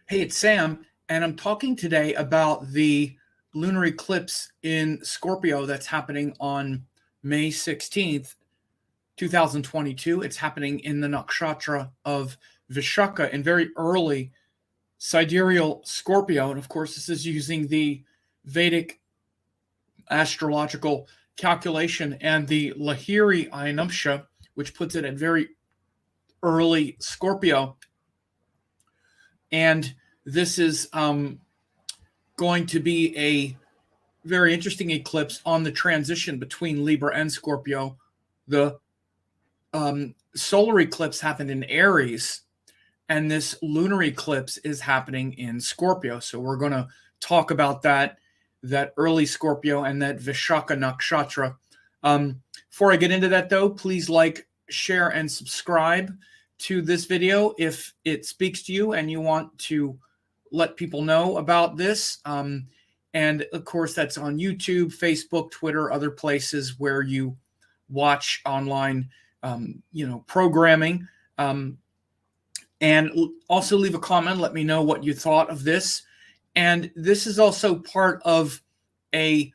Hey, it's Sam, and I'm talking today about the lunar eclipse in Scorpio that's happening on May 16th, 2022. It's happening in the Nakshatra of Vishaka in very early sidereal Scorpio. And of course, this is using the Vedic astrological calculation and the Lahiri Ayamsha, which puts it at very early Scorpio. And this is going to be a very interesting eclipse on the transition between Libra and Scorpio. The solar eclipse happened in Aries, and this lunar eclipse is happening in Scorpio. So we're going to talk about that early Scorpio and that Vishaka Nakshatra. Before I get into that, though, please like, share, and subscribe to this video if it speaks to you and you want to let people know about this. And of course, that's on YouTube, Facebook, Twitter, other places where you watch online, programming. And also leave a comment. Let me know what you thought of this. And this is also part of a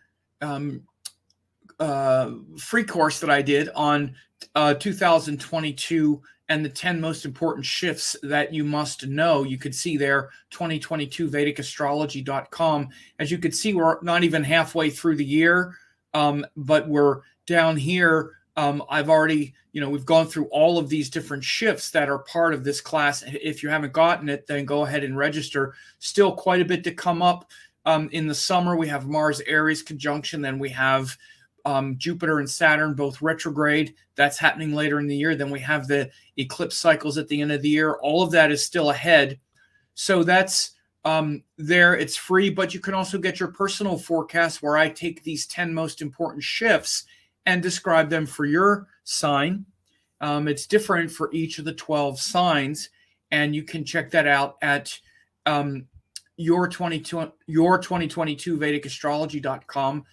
free course that I did on 2022 and the 10 most important shifts that you must know. You could see there, 2022 vedicastrology.com. As you could see, we're not even halfway through the year, but we're down here. I've already, we've gone through all of these different shifts that are part of this class. If you haven't gotten it, then go ahead and register. Still quite a bit to come up. In the summer, we have Mars Aries conjunction. Then we have Jupiter and Saturn, both retrograde. That's happening later in the year. Then we have the eclipse cycles at the end of the year. All of that is still ahead. So that's there. It's free, but you can also get your personal forecast where I take these 10 most important shifts and describe them for your sign. It's different for each of the 12 signs, and you can check that out at your 2022 vedicastrology.com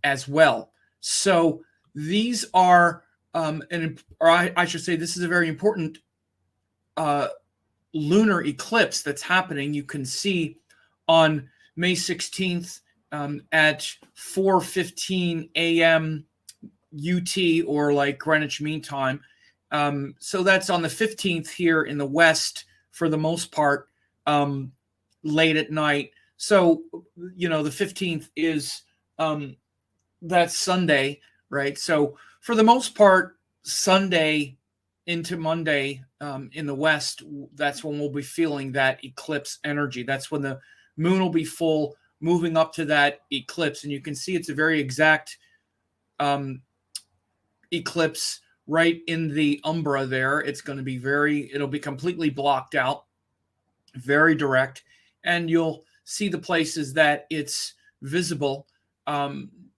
as well. So these are, I should say, this is a very important lunar eclipse that's happening. You can see on May 16th at 4:15 a.m. UT, or like Greenwich Mean Time. So that's on the 15th here in the West for the most part, late at night. So, the 15th is that's Sunday, right? So for the most part, Sunday into Monday in the West, that's when we'll be feeling that eclipse energy. That's when the moon will be full, moving up to that eclipse. And you can see it's a very exact eclipse right in the umbra there. It's going to be it'll be completely blocked out, very direct. And you'll see the places that it's visible.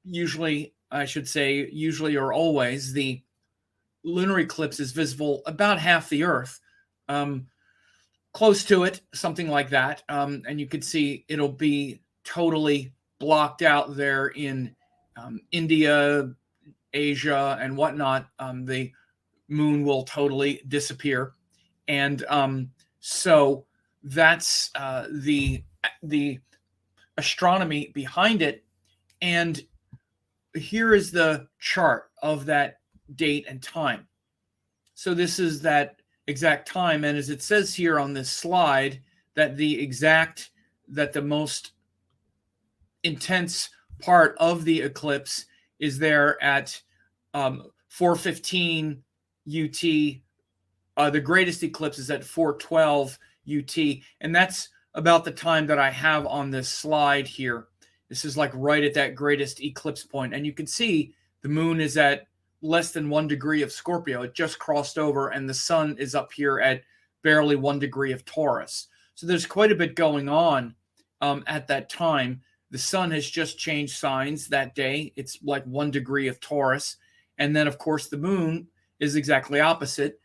Usually or always, the lunar eclipse is visible about half the Earth, close to it, something like that. And you can see it'll be totally blocked out there in India, Asia, and whatnot. The moon will totally disappear. And so that's the astronomy behind it. And here is the chart of that date and time. So this is that exact time. And as it says here on this slide, that the most intense part of the eclipse is there at 4:15 UT. The greatest eclipse is at 4:12 UT. And that's about the time that I have on this slide here. This is like right at that greatest eclipse point. And you can see the moon is at less than 1 degree of Scorpio. It just crossed over, and the sun is up here at barely 1 degree of Taurus. So there's quite a bit going on at that time. The sun has just changed signs that day. It's like 1 degree of Taurus. And then, of course, the moon is exactly opposite.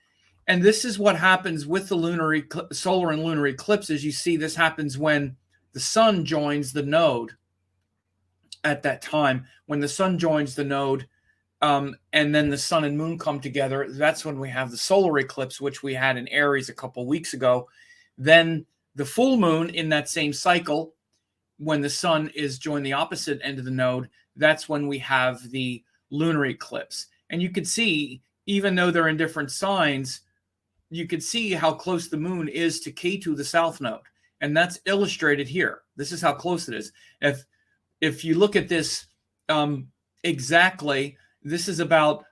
And this is what happens with the solar and lunar eclipses. You see this happens when the sun joins the node. At that time, when the sun joins the node, and then the sun and moon come together, that's when we have the solar eclipse, which we had in Aries a couple weeks ago. Then the full moon in that same cycle, when the sun is joined the opposite end of the node, that's when we have the lunar eclipse. And you can see, even though they're in different signs, you can see how close the moon is to Ketu, the south node. And that's illustrated here. This is how close it is. If you look at this exactly, this is about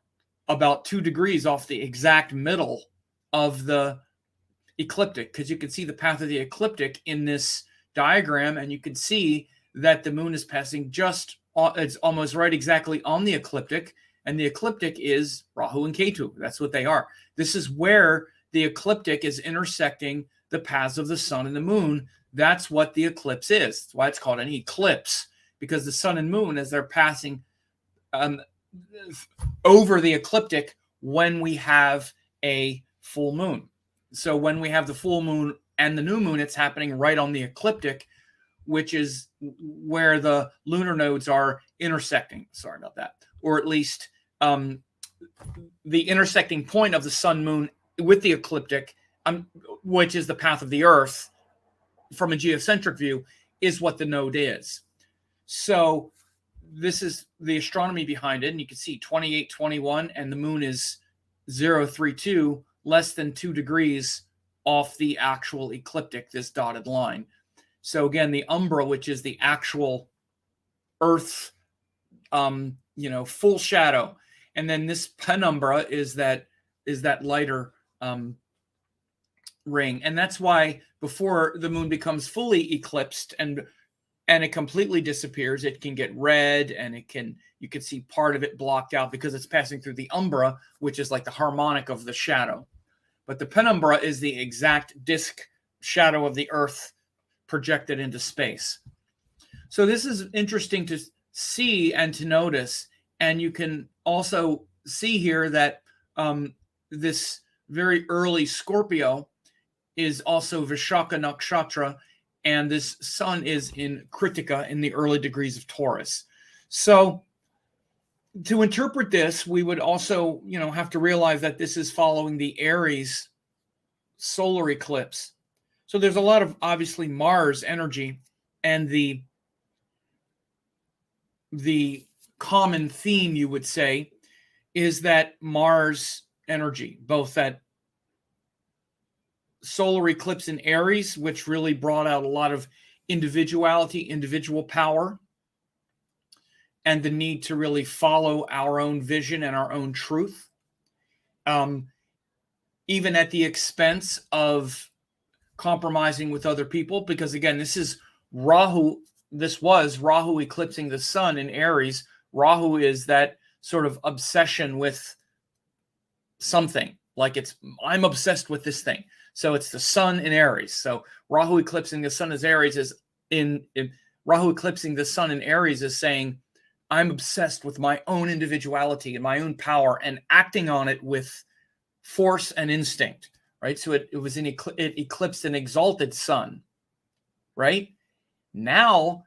2 degrees off the exact middle of the ecliptic, because you can see the path of the ecliptic in this diagram, and you can see that the moon is passing it's almost right exactly on the ecliptic, and the ecliptic is Rahu and Ketu. That's what they are. This is where the ecliptic is intersecting the paths of the sun and the moon. That's what the eclipse is. That's why it's called an eclipse, because the sun and moon, as they're passing over the ecliptic when we have a full moon. So when we have the full moon and the new moon, it's happening right on the ecliptic, which is where the lunar nodes are intersecting. Sorry about that. Or at least the intersecting point of the sun moon with the ecliptic, which is the path of the Earth from a geocentric view, is what the node is. So this is the astronomy behind it. And you can see 2821, and the moon is 032, less than 2 degrees off the actual ecliptic, this dotted line. So again, the umbra, which is the actual Earth, full shadow, and then this penumbra is that lighter ring, and that's why before the moon becomes fully eclipsed and it completely disappears, it can get red, and you can see part of it blocked out because it's passing through the umbra, which is like the harmonic of the shadow. But the penumbra is the exact disk shadow of the Earth projected into space. So this is interesting to see and to notice. And you can also see here that this very early Scorpio is also Vishaka Nakshatra, and this sun is in Kritika in the early degrees of Taurus. So to interpret this, we would also, have to realize that this is following the Aries solar eclipse. So there's a lot of, obviously, Mars energy, and the common theme, you would say, is that Mars energy, both that solar eclipse in Aries, which really brought out a lot of individuality, individual power, and the need to really follow our own vision and our own truth, even at the expense of compromising with other people. Because again, this was Rahu eclipsing the sun in Aries. Rahu is that sort of obsession with something, like I'm obsessed with this thing. So it's the sun in Aries. So Rahu eclipsing the sun as Aries Rahu eclipsing the sun in Aries is saying, I'm obsessed with my own individuality and my own power, and acting on it with force and instinct, right? So it eclipsed an exalted sun, right? Now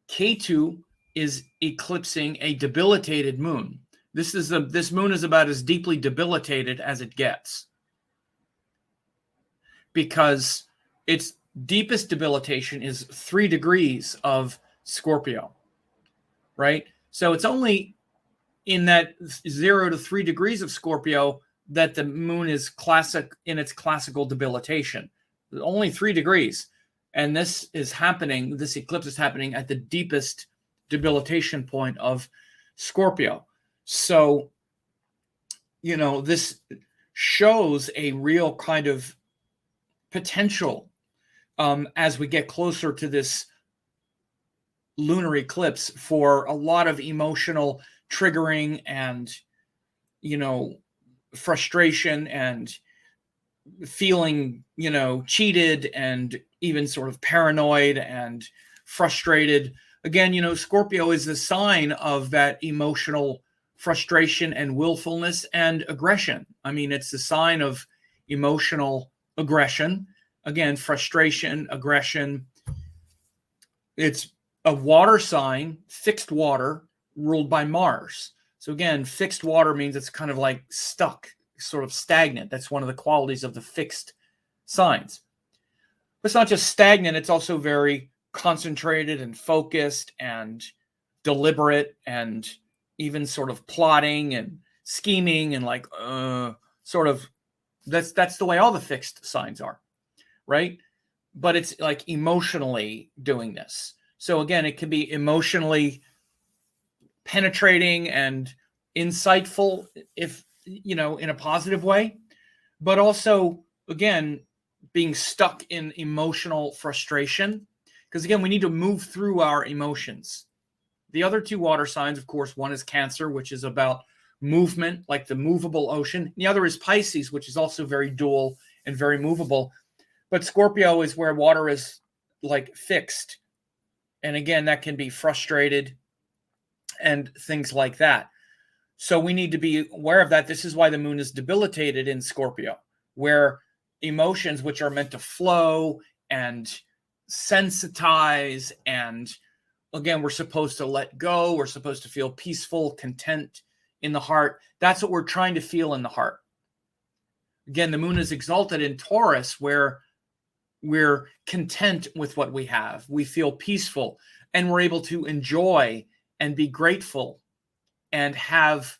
Ketu is eclipsing a debilitated moon. This moon is about as deeply debilitated as it gets, because its deepest debilitation is 3 degrees of Scorpio, right? So it's only in that 0 to 3 degrees of Scorpio that the moon is in its classical debilitation. Only 3 degrees. And this eclipse is happening at the deepest debilitation point of Scorpio. So, this shows a real kind of potential as we get closer to this lunar eclipse for a lot of emotional triggering and, frustration and feeling, cheated and even sort of paranoid and frustrated. Again, Scorpio is the sign of that emotional frustration and willfulness and aggression. I mean, it's the sign of emotional aggression. Again, frustration, aggression. It's a water sign, fixed water, ruled by Mars. So again, fixed water means it's kind of like stuck, sort of stagnant. That's one of the qualities of the fixed signs. it's not just stagnant, it's also very concentrated and focused and deliberate and even sort of plotting and scheming and like sort of that's the way all the fixed signs are, right? But it's like emotionally doing this. So again, it can be emotionally penetrating and insightful, if you know, in a positive way, but also again being stuck in emotional frustration, because again we need to move through our emotions. The other two water signs, of course, one is Cancer, which is about movement, like the movable ocean. The other is Pisces, which is also very dual and very movable. But Scorpio is where water is like fixed. And again, that can be frustrated and things like that. So we need to be aware of that. This is why the moon is debilitated in Scorpio, where emotions, which are meant to flow and sensitize, and again, we're supposed to let go. We're supposed to feel peaceful, content in the heart. That's what we're trying to feel in the heart. Again, the moon is exalted in Taurus, where we're content with what we have. We feel peaceful, and we're able to enjoy and be grateful and have,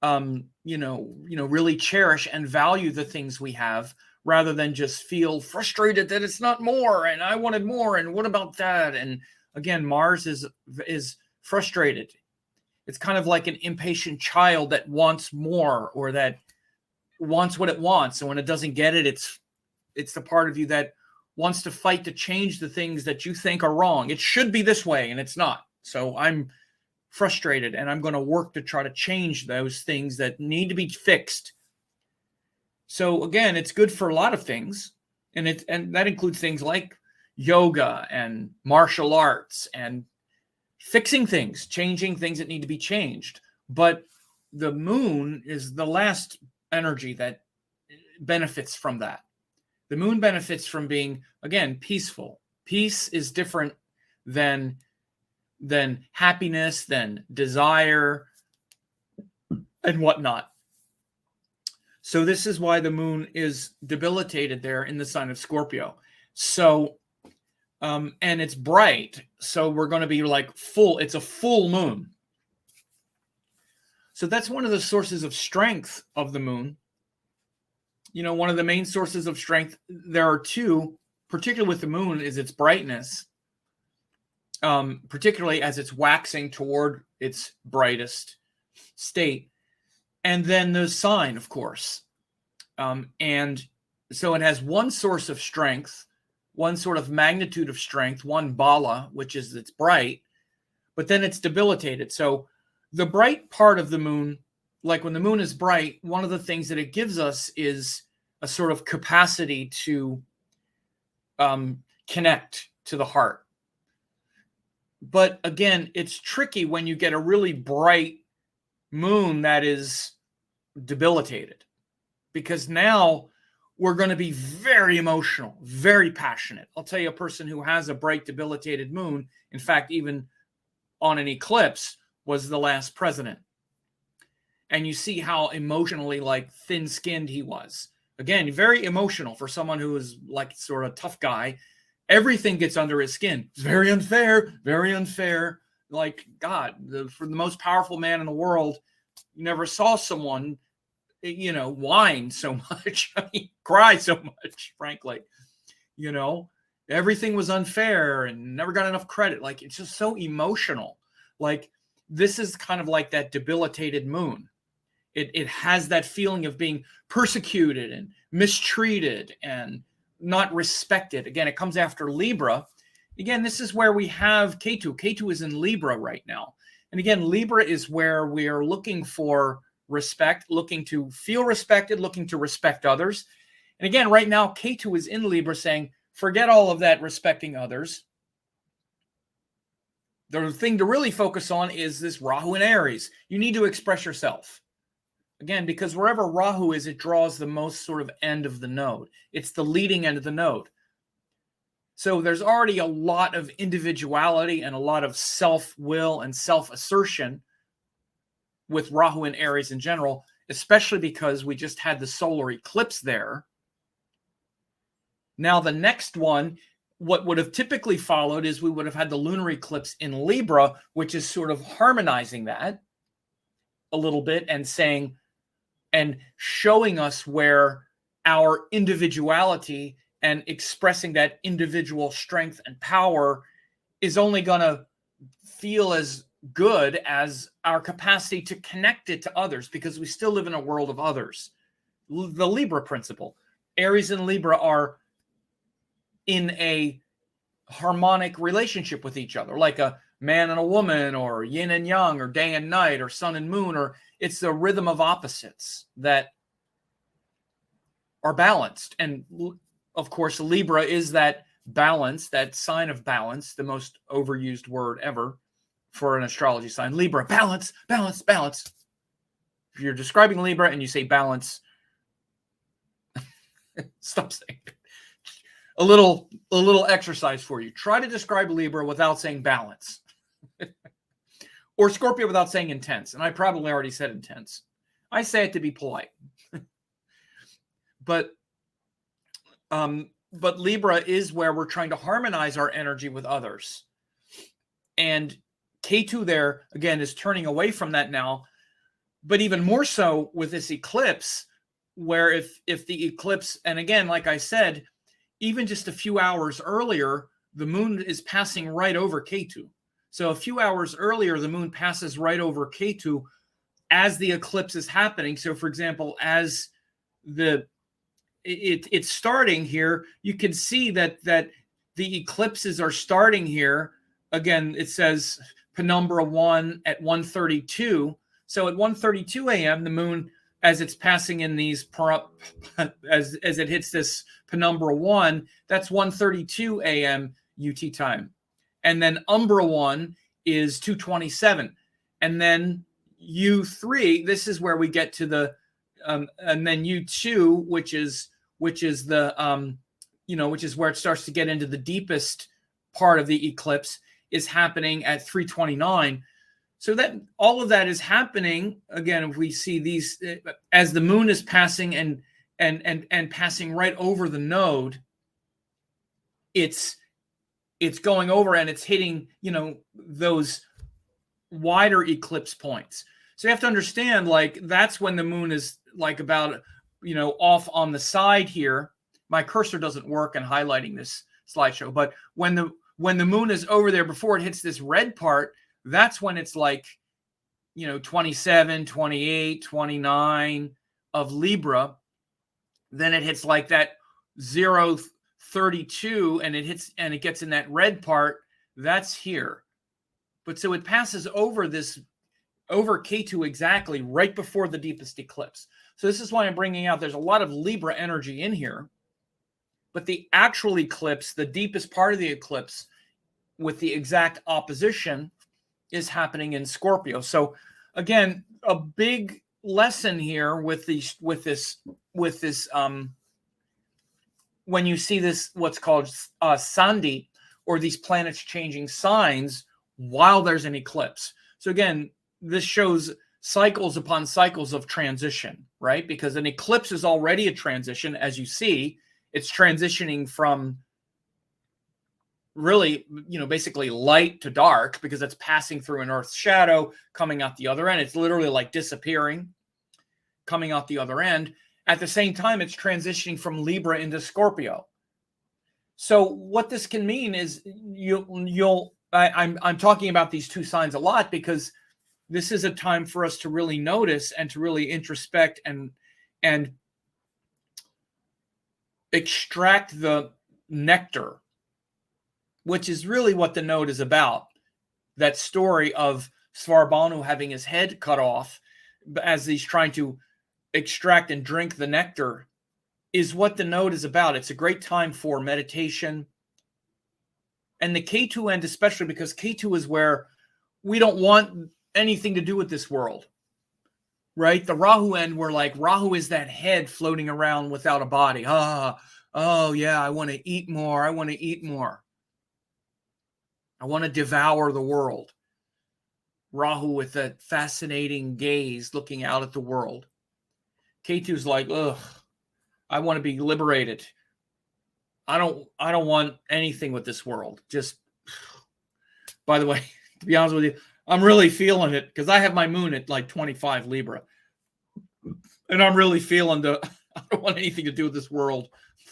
really cherish and value the things we have, rather than just feel frustrated that it's not more and I wanted more and what about that? And again, Mars is frustrated. It's kind of like an impatient child that wants more, or that wants what it wants, and when it doesn't get it, it's the part of you that wants to fight to change the things that you think are wrong. It should be this way, and it's not. So I'm frustrated, and I'm going to work to try to change those things that need to be fixed. So again, it's good for a lot of things, and that includes things like yoga and martial arts and fixing things, changing things that need to be changed. But the moon is the last energy that benefits from that. The moon benefits from being, again, peaceful. Peace is different than happiness, than desire, and whatnot. So this is why the moon is debilitated there in the sign of Scorpio. So, and it's bright. So we're going to be like full. It's a full moon. So that's one of the sources of strength of the moon. You know, one of the main sources of strength, there are two, particularly with the moon, is its brightness, particularly as it's waxing toward its brightest state. And then the sign, of course. And so it has one source of strength, one sort of magnitude of strength, one bala, which is it's bright, but then it's debilitated. So the bright part of the moon, like when the moon is bright, one of the things that it gives us is a sort of capacity to connect to the heart. But again, it's tricky when you get a really bright moon that is debilitated, because now we're going to be very emotional, very passionate. I'll tell you, a person who has a bright, debilitated moon, in fact, even on an eclipse, was the last president. And you see how emotionally like thin-skinned he was. Again, very emotional for someone who is like sort of tough guy. Everything gets under his skin. It's very unfair, very unfair. Like, God, for the most powerful man in the world, you never saw someone, whine so much. I mean, cry so much, frankly. Everything was unfair and never got enough credit. Like, it's just so emotional. Like, this is kind of like that debilitated moon. It has that feeling of being persecuted and mistreated and not respected. Again, it comes after Libra. Again, this is where we have Ketu. Ketu is in Libra right now. And again, Libra is where we are looking for respect, looking to feel respected, looking to respect others. And again, right now, Ketu is in Libra saying, forget all of that respecting others. The thing to really focus on is this Rahu in Aries. You need to express yourself. Again, because wherever Rahu is, it draws the most sort of end of the node. It's the leading end of the node. So there's already a lot of individuality and a lot of self-will and self-assertion with Rahu and Aries in general, especially because we just had the solar eclipse there. Now, the next one, what would have typically followed is we would have had the lunar eclipse in Libra, which is sort of harmonizing that a little bit and saying and showing us where our individuality and expressing that individual strength and power is only going to feel as good as our capacity to connect it to others, because we still live in a world of others. The Libra principle. Aries and Libra are in a harmonic relationship with each other, like a man and a woman, or yin and yang, or day and night, or sun and moon, or it's the rhythm of opposites that are balanced. And of course, Libra is that balance, that sign of balance, the most overused word ever for an astrology sign. Libra, balance, balance, balance. If you're describing Libra and you say balance, stop saying it. A little exercise for you. Try to describe Libra without saying balance. Or Scorpio without saying intense. And I probably already said intense. I say it to be polite. But Libra is where we're trying to harmonize our energy with others. And K2 there, again, is turning away from that now. But even more so with this eclipse, where if the eclipse, and again, like I said, even just a few hours earlier, the moon is passing right over K2. So a few hours earlier, the moon passes right over K2 as the eclipse is happening. So for example, as it's starting here, you can see that the eclipses are starting here. Again, it says penumbra 1 at 1:32. So at 1:32 a.m., the moon, as it's passing in these, as it hits this penumbra 1, that's 1:32 a.m. UT time. And then umbra 1 is 2:27. And then U3, this is where we get to the, and then U2, which is the, which is where it starts to get into the deepest part of the eclipse, is happening at 3:29. So that all of that is happening. Again, if we see these, as the moon is passing and passing right over the node, it's going over and it's hitting, those wider eclipse points. So you have to understand, like, that's when the moon is like about, off on the side here. My cursor doesn't work in highlighting this slideshow, but when the moon is over there before it hits this red part, that's when it's like, 27, 28, 29 of Libra. Then it hits like that 0:32 and it gets in that red part. That's here. But so it passes over K2 exactly right before the deepest eclipse. So this is why I'm bringing out, there's a lot of Libra energy in here. But the actual eclipse, the deepest part of the eclipse with the exact opposition, is happening in Scorpio. So again, a big lesson here with this when you see this, what's called Sandhi, or these planets changing signs while there's an eclipse. So again, this shows cycles upon cycles of transition, right? Because an eclipse is already a transition. As you see, it's transitioning from really, basically light to dark, because it's passing through an Earth's shadow, coming out the other end. It's literally like disappearing, coming out the other end. At the same time, it's transitioning from Libra into Scorpio. So what this can mean is I'm talking about these two signs a lot, because this is a time for us to really notice and to really introspect and extract the nectar, which is really what the node is about. That story of Svarbhanu having his head cut off as he's trying to extract and drink the nectar is what the node is about. It's a great time for meditation. And the K2 end, especially because K2 is where we don't want anything to do with this world, right? The Rahu end, where like Rahu is that head floating around without a body. Oh yeah, I want to eat more. I want to eat more. I want to devour the world. Rahu with that fascinating gaze looking out at the world. K2's like, ugh, I want to be liberated. I don't want anything with this world. Just, by the way, to be honest with you, I'm really feeling it because I have my moon at like 25 Libra. And I'm really feeling I don't want anything to do with this world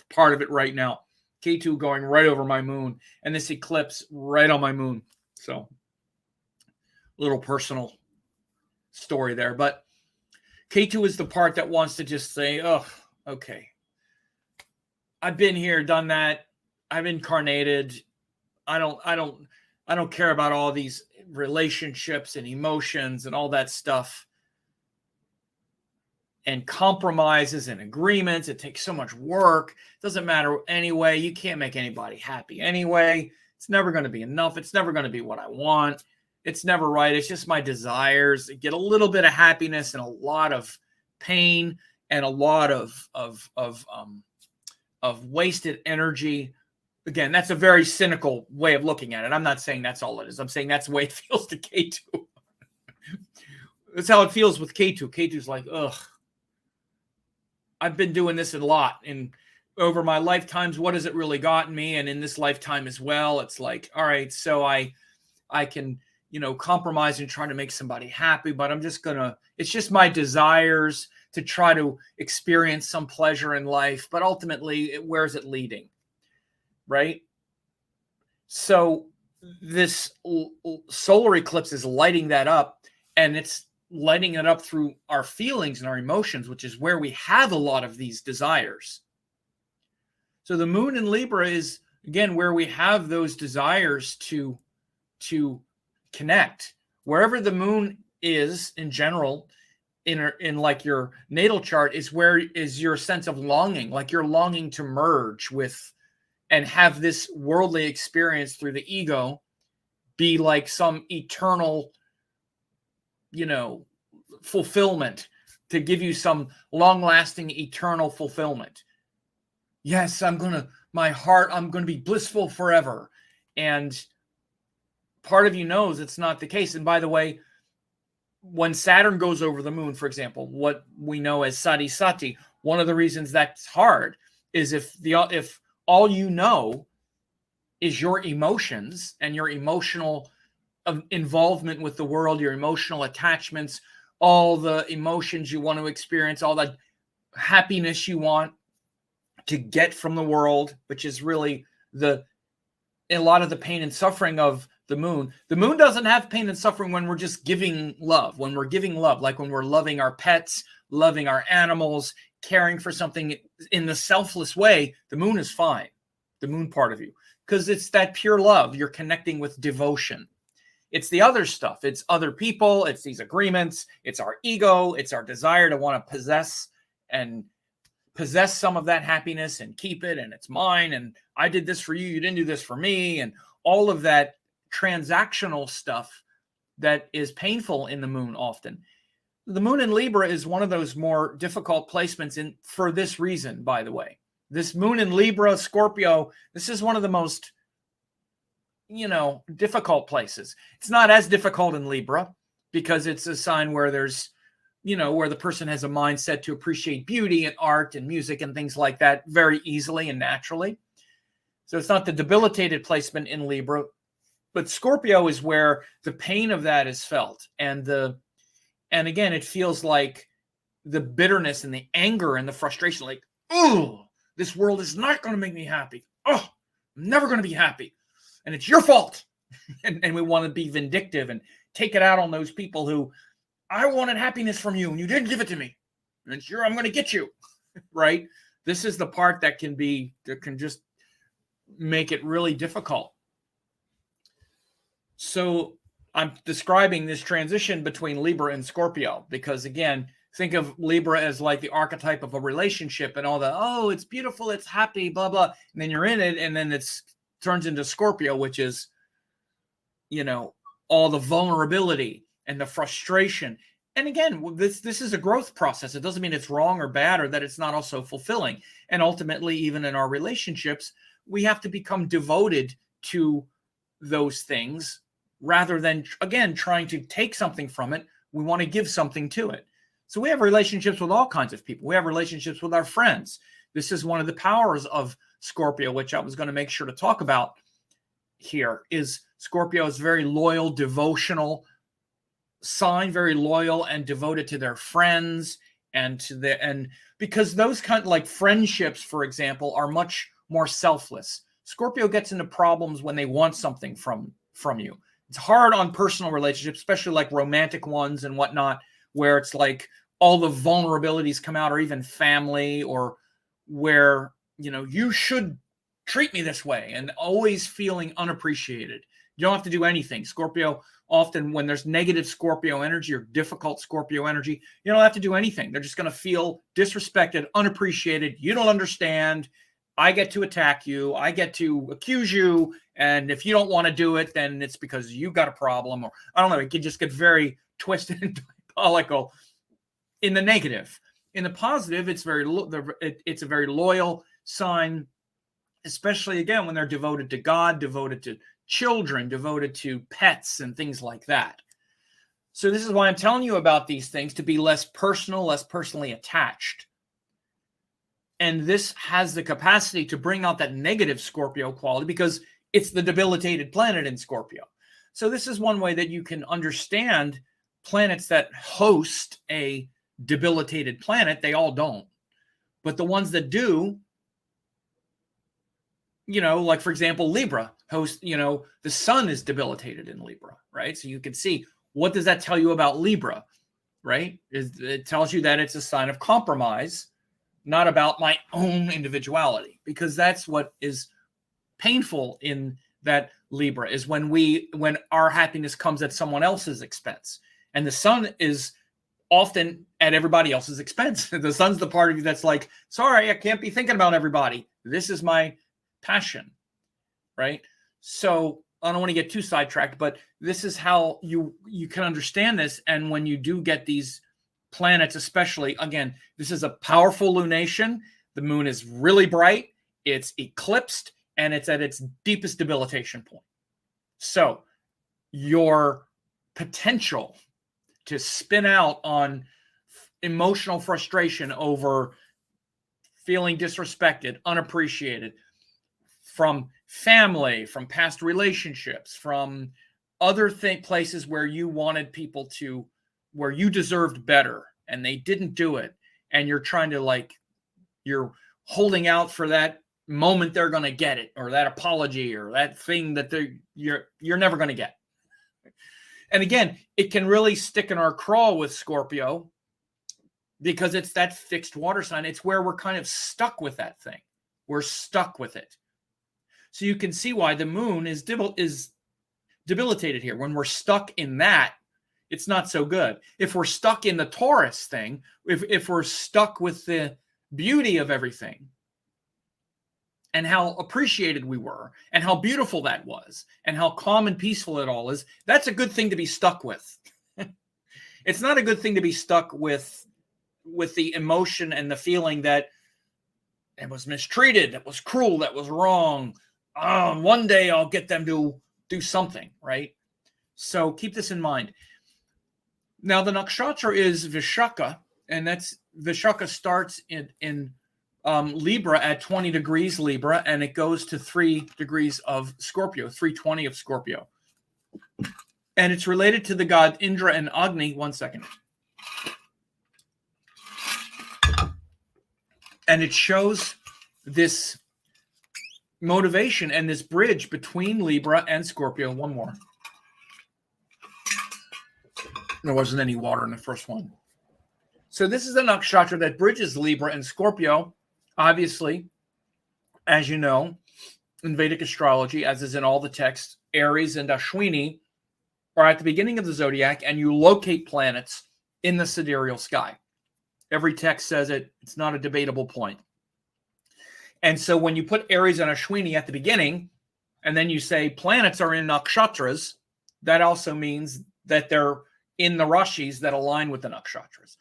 part of it right now. K2 going right over my moon and this eclipse right on my moon. So, little personal story there. But K2 is the part that wants to just say, oh, okay. I've been here, done that. I've incarnated. I don't care about all these relationships and emotions and all that stuff. And compromises and agreements. It takes so much work. It doesn't matter anyway. You can't make anybody happy anyway. It's never going to be enough. It's never going to be what I want. It's never right. It's just my desires. I get a little bit of happiness and a lot of pain and a lot of wasted energy. Again, that's a very cynical way of looking at it. I'm not saying that's all it is. I'm saying that's the way it feels to K2. That's how it feels with K2. K2's like, ugh. I've been doing this a lot, and over my lifetimes, what has it really gotten me? And in this lifetime as well, it's like, all right, so I can, compromise and try to make somebody happy, but it's just my desires to try to experience some pleasure in life, but ultimately, where's it leading, right? So this solar eclipse is lighting that up, and it's lighting it up through our feelings and our emotions, which is where we have a lot of these desires. So the moon in Libra is, again, where we have those desires to connect. Wherever the moon is in general, in like your natal chart, is where is your sense of longing, like you're longing to merge with and have this worldly experience through the ego be like some eternal fulfillment, to give you some long-lasting eternal fulfillment. Yes, I'm going to be blissful forever. And part of you knows it's not the case. And by the way, when Saturn goes over the moon, for example, what we know as sati sati, one of the reasons that's hard is if all you know is your emotions and your emotional involvement with the world, your emotional attachments, all the emotions you want to experience, all the happiness you want to get from the world, which is really a lot of the pain and suffering of the moon. The moon doesn't have pain and suffering when we're just giving love. When we're giving love, like when we're loving our pets, loving our animals, caring for something in the selfless way, the moon is fine. The moon part of you, because it's that pure love. You're connecting with devotion. It's the other stuff. It's other people. It's these agreements. It's our ego. It's our desire to want to possess some of that happiness and keep it. And it's mine. And I did this for you. You didn't do this for me. And all of that transactional stuff that is painful in the moon often. The moon in Libra is one of those more difficult placements for this reason, by the way. This moon in Libra, Scorpio, this is one of the most difficult places. It's not as difficult in Libra because it's a sign where there's, where the person has a mindset to appreciate beauty and art and music and things like that very easily and naturally. So it's not the debilitated placement in Libra, but Scorpio is where the pain of that is felt. And again, it feels like the bitterness and the anger and the frustration, like, oh, this world is not going to make me happy. Oh, I'm never going to be happy. And it's your fault. and we want to be vindictive and take it out on those people who, I wanted happiness from you and you didn't give it to me. And I'm going to get you. Right? This is the part that can just make it really difficult. So I'm describing this transition between Libra and Scorpio because, again, think of Libra as like the archetype of a relationship and all the, oh, it's beautiful, it's happy, blah, blah. And then you're in it, and then turns into Scorpio, which is, all the vulnerability and the frustration. And again, this is a growth process. It doesn't mean it's wrong or bad or that it's not also fulfilling. And ultimately, even in our relationships, we have to become devoted to those things rather than, again, trying to take something from it. We want to give something to it. So we have relationships with all kinds of people. We have relationships with our friends. This is one of the powers of Scorpio, which I was going to make sure to talk about here, is Scorpio is very loyal, devotional sign, very loyal and devoted to their friends and because those kind of like friendships, for example, are much more selfless. Scorpio gets into problems when they want something from you. It's hard on personal relationships, especially like romantic ones and whatnot, where it's like all the vulnerabilities come out, or even family, or where, you should treat me this way, and always feeling unappreciated. You don't have to do anything. Scorpio, often when there's negative Scorpio energy or difficult Scorpio energy, you don't have to do anything. They're just going to feel disrespected, unappreciated. You don't understand. I get to attack you. I get to accuse you. And if you don't want to do it, then it's because you got a problem. Or I don't know. It can just get very twisted and diabolical in the negative. In the positive, it's a very loyal sign, especially, again, when they're devoted to God, devoted to children, devoted to pets and things like that. So this is why I'm telling you about these things, to be less personal, less personally attached. And this has the capacity to bring out that negative Scorpio quality because it's the debilitated planet in Scorpio. So this is one way that you can understand planets that host a debilitated planet. They all don't. But the ones that do, like, for example, Libra host, the sun is debilitated in Libra, right? So you can see, what does that tell you about Libra, right? It tells you that it's a sign of compromise, not about my own individuality, because that's what is painful in that Libra, is when our happiness comes at someone else's expense. And the sun is often at everybody else's expense. The sun's the part of you that's like, sorry, I can't be thinking about everybody. This is my passion, right? So I don't want to get too sidetracked, but this is how you can understand this. And when you do get these planets, especially, again, this is a powerful lunation. The moon is really bright. It's eclipsed, and it's at its deepest debilitation point. So your potential to spin out on emotional frustration over feeling disrespected, unappreciated, from family, from past relationships, from other places where you wanted people to, where you deserved better and they didn't do it. And you're trying to you're holding out for that moment they're going to get it, or that apology, or that thing that you're never going to get. And again, it can really stick in our craw with Scorpio because it's that fixed water sign. It's where we're kind of stuck with that thing. We're stuck with it. So you can see why the moon is debilitated here. When we're stuck in that, it's not so good. If we're stuck in the Taurus thing, if we're stuck with the beauty of everything and how appreciated we were and how beautiful that was and how calm and peaceful it all is, that's a good thing to be stuck with. It's not a good thing to be stuck with the emotion and the feeling that it was mistreated, that was cruel, that was wrong. One day I'll get them to do something, right? So keep this in mind. Now, the nakshatra is Vishaka, and Vishaka starts in Libra at 20 degrees Libra, and it goes to 3 degrees of Scorpio, 320 of Scorpio. And it's related to the god Indra and Agni. One second. And it shows this motivation and this bridge between Libra and Scorpio. One more. There wasn't any water in the first one. So this is a nakshatra that bridges Libra and Scorpio. Obviously, as you know, in Vedic astrology, as is in all the texts, Aries and Ashwini are at the beginning of the zodiac, and you locate planets in the sidereal sky. Every text says it. It's not a debatable point. And so when you put Aries and Ashwini at the beginning, and then you say planets are in nakshatras, that also means that they're in the rashis that align with the nakshatras.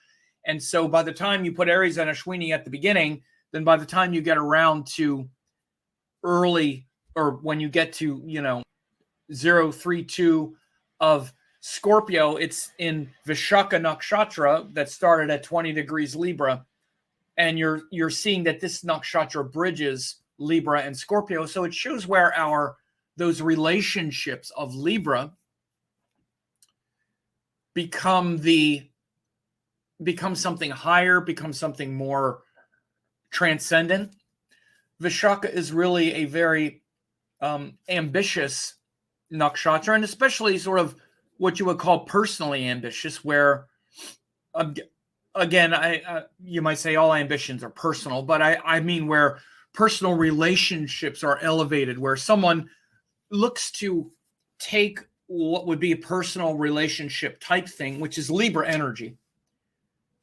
And so by the time you put Aries and Ashwini at the beginning, then by the time you get around to early, or when you get to, 032 of Scorpio, it's in Vishaka Nakshatra that started at 20 degrees Libra. And you're seeing that this nakshatra bridges Libra and Scorpio. So it shows where those relationships of Libra become something higher, become something more transcendent. Vishaka is really a very ambitious nakshatra, and especially sort of what you would call personally ambitious, where again, you might say all ambitions are personal, but I mean where personal relationships are elevated, where someone looks to take what would be a personal relationship type thing, which is Libra energy,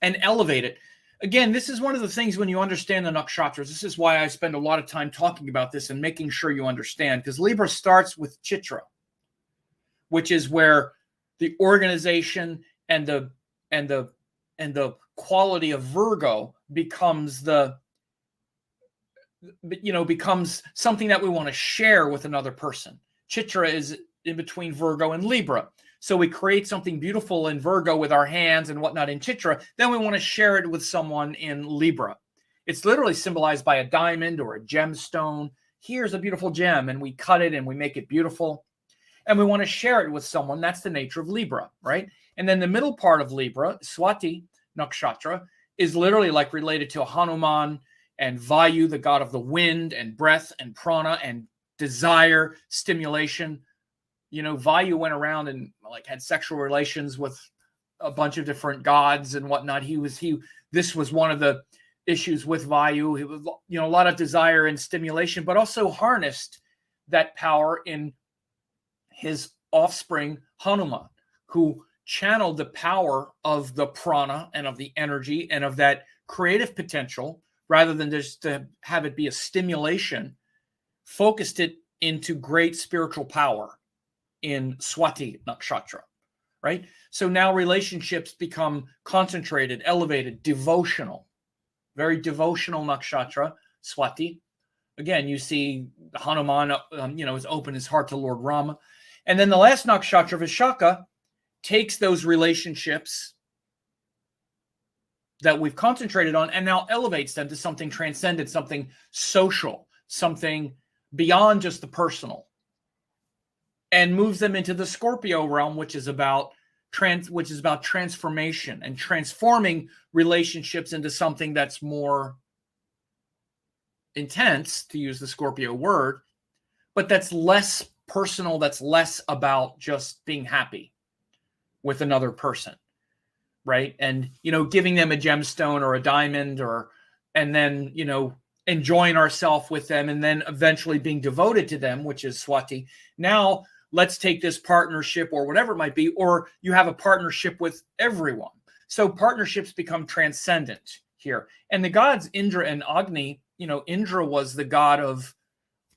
and elevate it. Again, this is one of the things when you understand the nakshatras. This is why I spend a lot of time talking about this and making sure you understand, because Libra starts with Chitra, which is where the organization and the quality of Virgo becomes becomes something that we want to share with another person. Chitra is in between Virgo and Libra. So we create something beautiful in Virgo with our hands and whatnot in Chitra. Then we want to share it with someone in Libra. It's literally symbolized by a diamond or a gemstone. Here's a beautiful gem, and we cut it and we make it beautiful. And we want to share it with someone. That's the nature of Libra, right? And then the middle part of Libra, Swati Nakshatra, is literally like related to Hanuman and Vayu, the god of the wind and breath and prana and desire, stimulation. You know, Vayu went around and like had sexual relations with a bunch of different gods and whatnot. This was one of the issues with Vayu. He was, a lot of desire and stimulation, but also harnessed that power in his offspring Hanuman, who channeled the power of the prana and of the energy and of that creative potential, rather than just to have it be a stimulation, focused it into great spiritual power in Swati Nakshatra, right? So now relationships become concentrated, elevated, devotional, very devotional nakshatra, Swati. Again, you see Hanuman, has opened his heart to Lord Rama. And then the last nakshatra, Vishaka, takes those relationships that we've concentrated on and now elevates them to something transcendent, something social, something beyond just the personal, and moves them into the Scorpio realm, which is about transformation and transforming relationships into something that's more intense, to use the Scorpio word, but that's less personal, that's less about just being happy with another person, right? And, giving them a gemstone or a diamond, and then, enjoying ourselves with them, and then eventually being devoted to them, which is Swati. Now, let's take this partnership or whatever it might be, or you have a partnership with everyone. So partnerships become transcendent here. And the gods Indra and Agni, Indra was the god of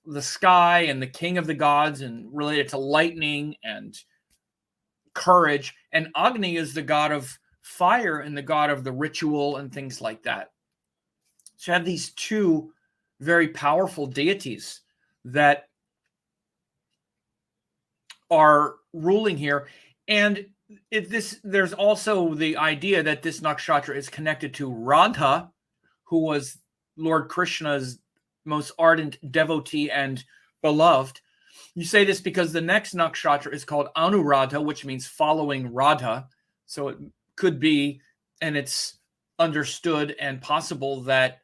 the sky and the king of the gods and related to lightning and courage. And Agni is the god of fire and the god of the ritual and things like that. So you have these two very powerful deities that are ruling here. And there's also the idea that this nakshatra is connected to Radha, who was Lord Krishna's most ardent devotee and beloved. You say this because the next nakshatra is called Anuradha, which means following Radha. So it could be, and it's understood and possible that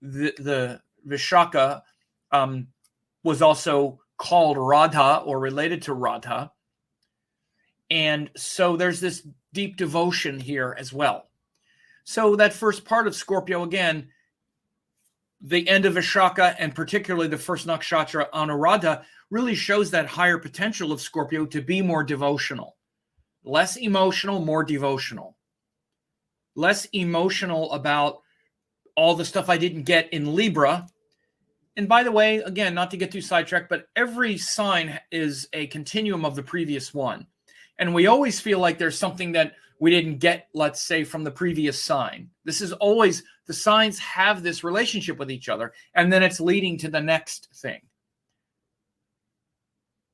the Vishaka was also called Radha or related to Radha. And so there's this deep devotion here as well. So that first part of Scorpio, again, the end of Vishaka and particularly the first nakshatra Anuradha really shows that higher potential of Scorpio to be more devotional. Less emotional, more devotional. Less emotional about all the stuff I didn't get in Libra. And by the way, again, not to get too sidetracked, but every sign is a continuum of the previous one. And we always feel like there's something that we didn't get, let's say, from the previous sign. This is always, the signs have this relationship with each other, and then it's leading to the next thing.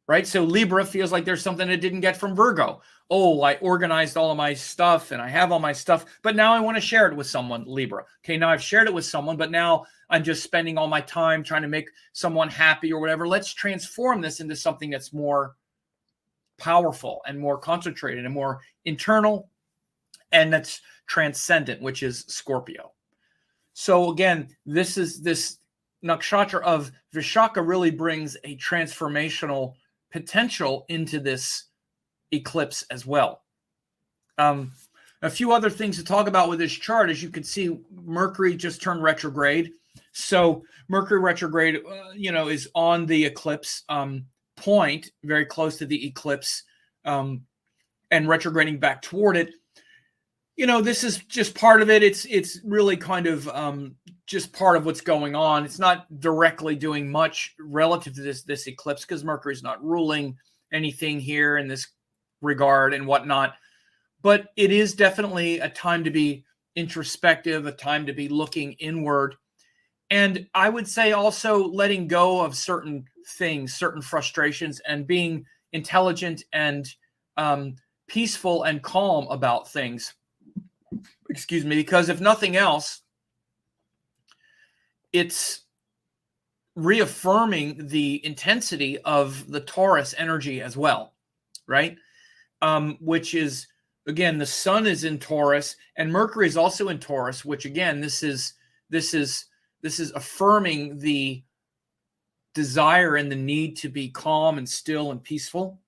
right? So Libra feels like there's something it didn't get from Virgo. Oh, I organized all of my stuff and I have all my stuff, but now I want to share it with someone, Libra. Okay, now I've shared it with someone, but now I'm just spending all my time trying to make someone happy or whatever. Let's transform this into something that's more powerful and more concentrated and more internal, and that's transcendent, which is Scorpio. So again, this nakshatra of Vishaka really brings a transformational potential into this eclipse as well. A few other things to talk about with this chart. As you can see, Mercury just turned retrograde. So Mercury retrograde, is on the eclipse point, very close to the eclipse, and retrograding back toward it. This is just part of it. It's really kind of just part of what's going on. It's not directly doing much relative to this eclipse because Mercury's not ruling anything here in this regard and whatnot. But it is definitely a time to be introspective, a time to be looking inward. And I would say also letting go of certain things, certain frustrations, and being intelligent and peaceful and calm about things. Excuse me, because if nothing else, it's reaffirming the intensity of the Taurus energy as well, right? Which is, again, the sun is in Taurus and Mercury is also in Taurus, which again, this is affirming the desire and the need to be calm and still and peaceful.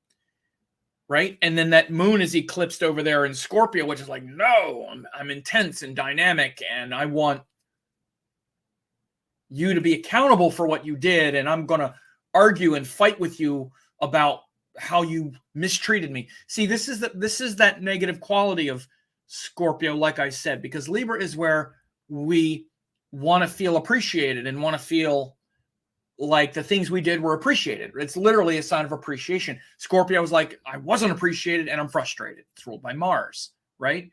Right. And then that moon is eclipsed over there in Scorpio, which is like, no, I'm intense and dynamic and I want you to be accountable for what you did. And I'm going to argue and fight with you about how you mistreated me. See, this is that negative quality of Scorpio, like I said, because Libra is where we want to feel appreciated and want to feel like the things we did were appreciated. It's literally a sign of appreciation. Scorpio was like, I wasn't appreciated and I'm frustrated. It's ruled by Mars, right?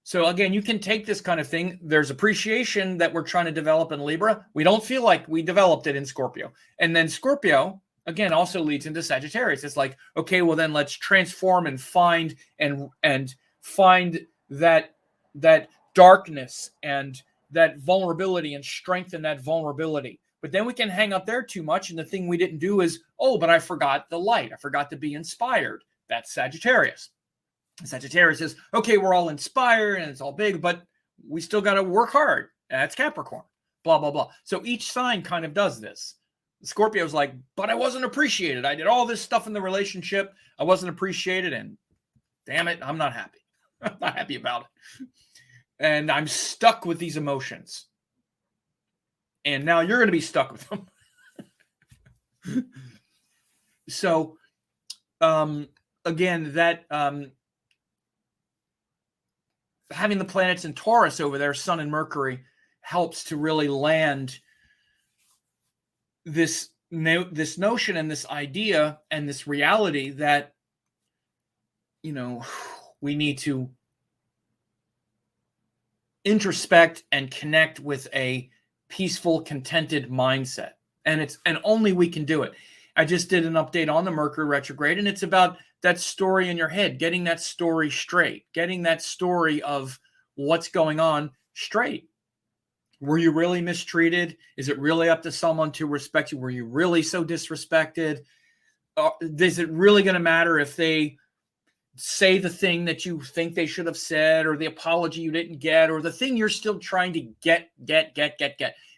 So again, you can take this kind of thing. There's appreciation that we're trying to develop in Libra. We don't feel like we developed it in Scorpio. And then Scorpio, again, also leads into Sagittarius. It's like, okay, well then let's transform and find that darkness and that vulnerability and strengthen that vulnerability. But then we can hang up there too much. And the thing we didn't do is, oh, but I forgot the light. I forgot to be inspired. That's Sagittarius. Sagittarius says, okay, we're all inspired and it's all big, but we still got to work hard. That's Capricorn, blah, blah, blah. So each sign kind of does this. Scorpio's like, but I wasn't appreciated. I did all this stuff in the relationship. I wasn't appreciated. And damn it, I'm not happy. I'm not happy about it. And I'm stuck with these emotions. And now you're going to be stuck with them. So, again, that having the planets in Taurus over there, Sun and Mercury, helps to really land this notion and this idea and this reality that, we need to introspect and connect with a peaceful, contented mindset. And only we can do it. I just did an update on the Mercury retrograde, and it's about that story in your head, getting that story straight, getting that story of what's going on straight. Were you really mistreated? Is it really up to someone to respect you? Were you really so disrespected? Is it really going to matter if they say the thing that you think they should have said, or the apology you didn't get, or the thing you're still trying to get,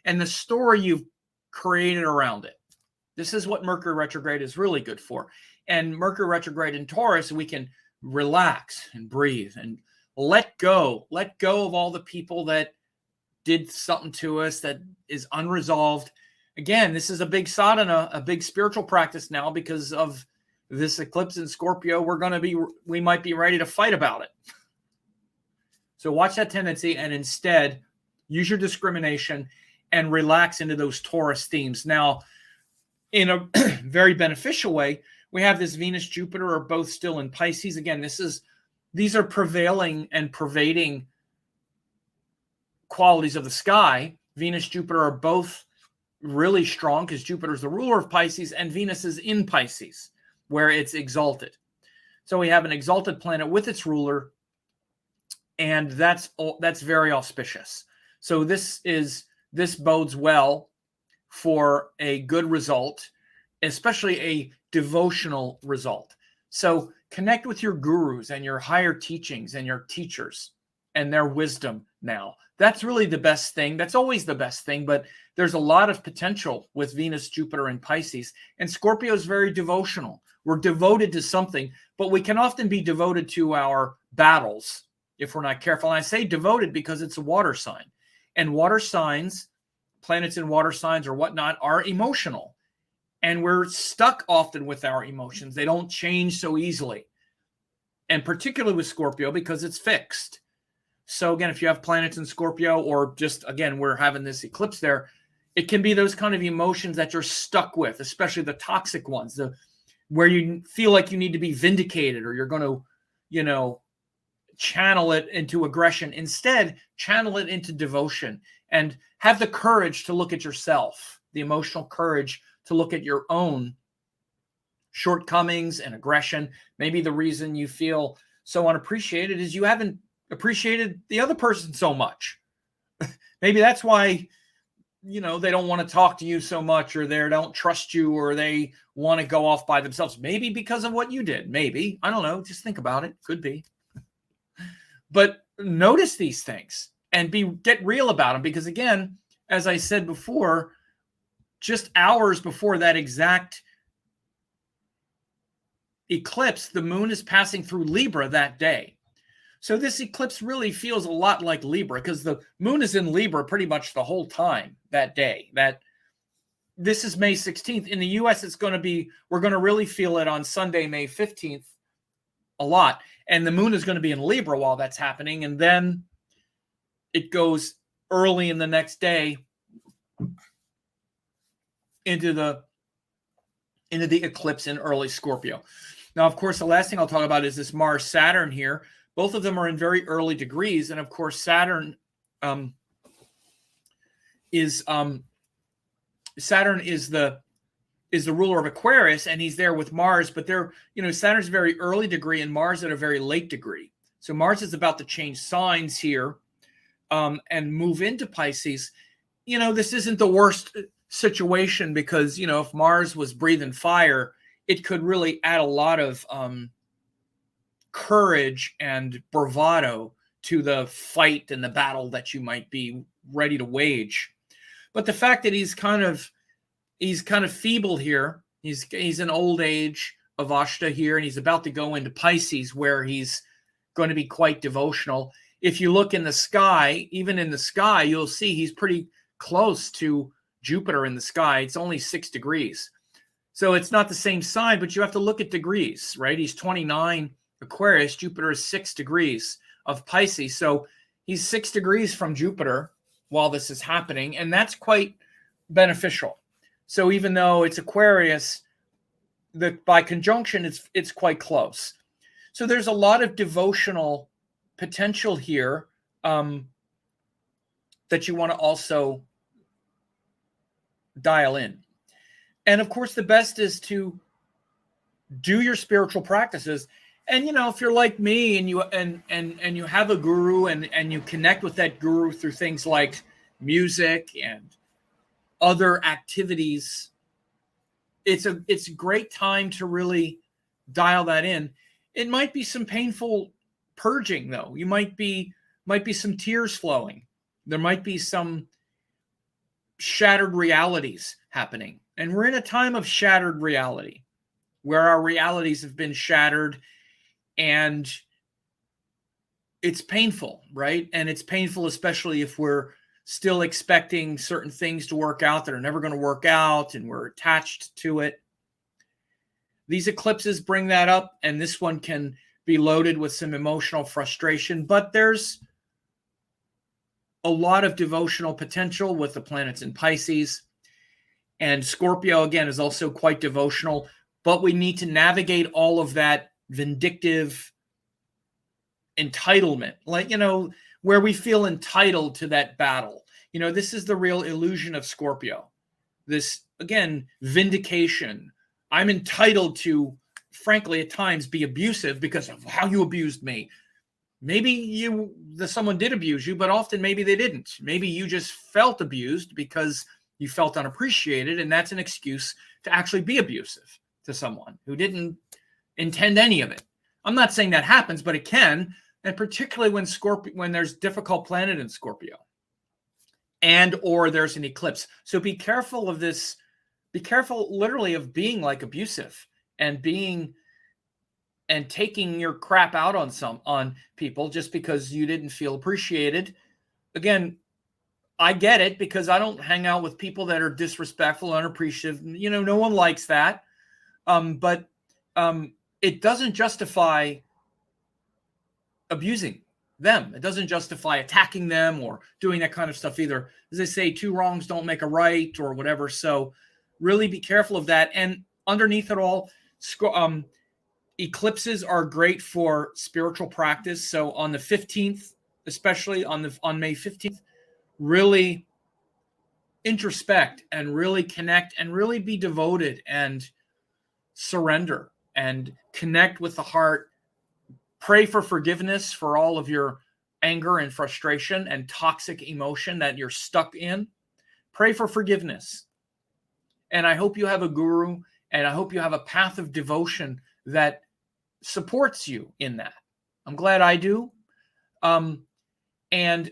and the story you've created around it? This is what Mercury retrograde is really good for. And Mercury retrograde in Taurus, we can relax and breathe and let go of all the people that did something to us that is unresolved. Again, this is a big sadhana, a big spiritual practice now because of this eclipse in Scorpio. We might be ready to fight about it. So watch that tendency and instead use your discrimination and relax into those Taurus themes. Now, in a very beneficial way, we have this Venus, Jupiter are both still in Pisces. Again, these are prevailing and pervading qualities of the sky. Venus, Jupiter are both really strong because Jupiter is the ruler of Pisces and Venus is in Pisces, where it's exalted. So we have an exalted planet with its ruler, and that's very auspicious. So this bodes well for a good result, especially a devotional result. So connect with your gurus and your higher teachings and your teachers and their wisdom now. That's really the best thing. That's always the best thing, but there's a lot of potential with Venus, Jupiter, and Pisces. And Scorpio is very devotional. We're devoted to something, but we can often be devoted to our battles if we're not careful. And I say devoted because it's a water sign. And water signs, planets in water signs or whatnot, are emotional. And we're stuck often with our emotions. They don't change so easily. And particularly with Scorpio because it's fixed. So again, if you have planets in Scorpio, or just, again, we're having this eclipse there, it can be those kind of emotions that you're stuck with, especially the toxic ones, where you feel like you need to be vindicated, or you're going to, channel it into aggression. Instead, channel it into devotion and have the courage to look at yourself, the emotional courage to look at your own shortcomings and aggression. Maybe the reason you feel so unappreciated is you haven't appreciated the other person so much. Maybe that's why, they don't want to talk to you so much, or they don't trust you, or they want to go off by themselves. Maybe because of what you did. Maybe. I don't know. Just think about it. Could be. But notice these things and get real about them. Because again, as I said before, just hours before that exact eclipse, the moon is passing through Libra that day. So this eclipse really feels a lot like Libra, because the moon is in Libra pretty much the whole time that day. This is May 16th. In the US, we're going to really feel it on Sunday, May 15th a lot. And the moon is going to be in Libra while that's happening. And then it goes early in the next day into the eclipse in early Scorpio. Now, of course, the last thing I'll talk about is this Mars-Saturn here. Both of them are in very early degrees. And of course, Saturn is the ruler of Aquarius, and he's there with Mars, but Saturn's a very early degree and Mars at a very late degree. So Mars is about to change signs here and move into Pisces. This isn't the worst situation, because, if Mars was breathing fire, it could really add a lot of courage and bravado to the fight and the battle that you might be ready to wage. But the fact that he's kind of feeble here, he's an old age of Ashta here, and he's about to go into Pisces, where he's going to be quite devotional. If you look in the sky, even in the sky, you'll see he's pretty close to Jupiter in the sky. It's only 6 degrees. So it's not the same sign, but you have to look at degrees, right? He's 29 Aquarius. Jupiter is 6 degrees of Pisces. So he's 6 degrees from Jupiter while this is happening, and that's quite beneficial. So even though it's Aquarius, by conjunction, it's quite close. So there's a lot of devotional potential here that you want to also dial in. And of course, the best is to do your spiritual practices. And if you're like me and you have a guru and you connect with that guru through things like music and other activities, it's a great time to really dial that in. It might be some painful purging, though. You might be some tears flowing. There might be some shattered realities happening. And we're in a time of shattered reality, where our realities have been shattered, and it's painful, right? And it's painful, especially if we're still expecting certain things to work out that are never going to work out, and we're attached to it. These eclipses bring that up, and this one can be loaded with some emotional frustration, but there's a lot of devotional potential with the planets in Pisces. And Scorpio, again, is also quite devotional, but we need to navigate all of that vindictive entitlement, where we feel entitled to that battle. This is the real illusion of Scorpio. this, again, vindication. I'm entitled to, frankly, at times be abusive because of how you abused me. Maybe someone did abuse you, but often maybe they didn't. Maybe you just felt abused because you felt unappreciated, and that's an excuse to actually be abusive to someone who didn't intend any of it. I'm not saying that happens, but it can, and particularly when there's difficult planet in Scorpio, or there's an eclipse. So be careful of this. Be careful, literally, of being like abusive and taking your crap out on people just because you didn't feel appreciated. Again, I get it, because I don't hang out with people that are disrespectful, unappreciative. No one likes that. But it doesn't justify abusing them. It doesn't justify attacking them or doing that kind of stuff either. As they say, 2 wrongs don't make a right, or whatever. So really be careful of that. And underneath it all, eclipses are great for spiritual practice. So on the 15th, especially on May 15th, really introspect and really connect and really be devoted and surrender and connect with the heart. Pray for forgiveness for all of your anger and frustration and toxic emotion that you're stuck in. Pray for forgiveness. And I hope you have a guru, and I hope you have a path of devotion that supports you in that. I'm glad I do. And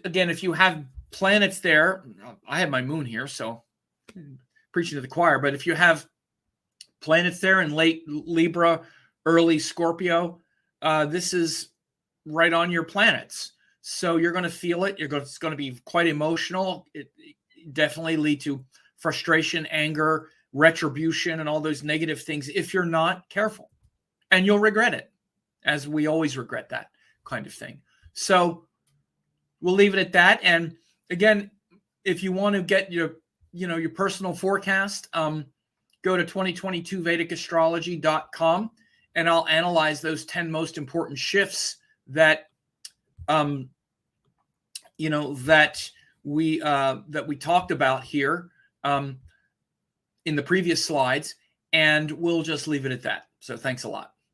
again, if you have planets there, I have my moon here, so preaching to the choir, but if you have planets there in late Libra, early Scorpio, this is right on your planets. So you're going to feel it. It's going to be quite emotional. It definitely lead to frustration, anger, retribution, and all those negative things if you're not careful. And you'll regret it, as we always regret that kind of thing. So we'll leave it at that. And again, if you want to get your personal forecast, go to 2022vedicastrology.com, and I'll analyze those 10 most important shifts that that we talked about here in the previous slides, and we'll just leave it at that. So thanks a lot.